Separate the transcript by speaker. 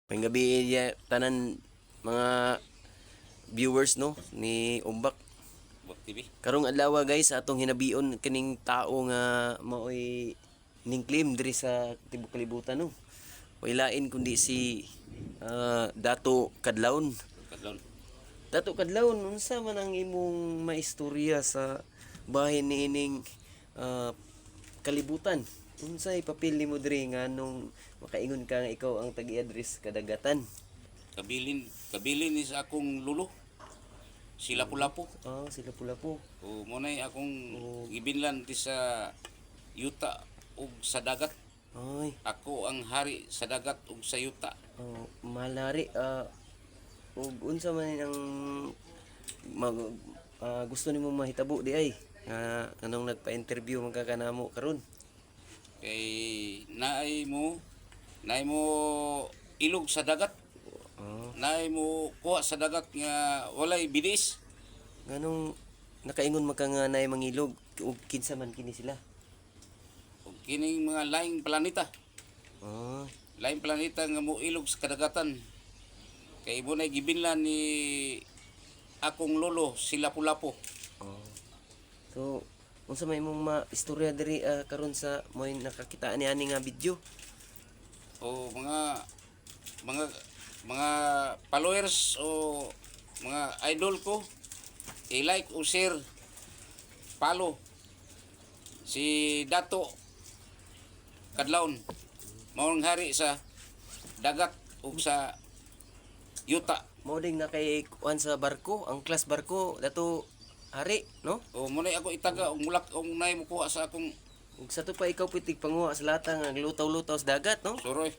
Speaker 1: May gabi tanan mga viewers no ni Umbak.
Speaker 2: Bot TV.
Speaker 1: Karong adlaw guys sa atong hinabion kining tao nga maoy ning claim diri sa tibok kalibutan no. Way lain kundi si Dato Kadlawon.
Speaker 2: Kadlon.
Speaker 1: Dato Kadlawon, unsa man ang imong maistorya sa bahin niining kalibutan? Unsay papel nimo diri nga nung makaingon ka nga ikaw ang tagi-address kadagatan?
Speaker 2: Kabilin is akong lulo. Sila Pulapo.
Speaker 1: Sila Pulapo.
Speaker 2: O mo nay akong ibinlan ti sa yuta ug sa dagat.
Speaker 1: Ay,
Speaker 2: Ako ang hari sa dagat ug sa yuta.
Speaker 1: malari ug unsa man ang gusto nimo mahitabo di ay nga anong nagpa-interview man ka kanamo karon?
Speaker 2: Kay naay mo ilog sa dagat. Naay mo kuha sa dagat nga walay bidis.
Speaker 1: Nganong nakaingon man ka nga naay mangilog ug kinsa man kini sila?
Speaker 2: Ug kining mga laing planeta.
Speaker 1: Ah,
Speaker 2: Laing planeta nga mo ilog sa kadagatan. Kay mo nay gibinlan ni akong lolo sila Pulapo.
Speaker 1: so unsa may imong maistorya diri karon sa moy nakakita ni ani nga video?
Speaker 2: O mga followers o mga idol ko, i-like o share, follow si Dato Kadlawon, maong hari sa dagat ug sa yuta.
Speaker 1: Mao ding na kay kuan sa barko, ang class barko dato hari, no?
Speaker 2: O mo nay ako itaga og mulak og nay mo kuha sa akong
Speaker 1: Ug sa to pa ikaw pitig panguha sa lata nga lutaw-lutaw sa dagat, no?
Speaker 2: suroy.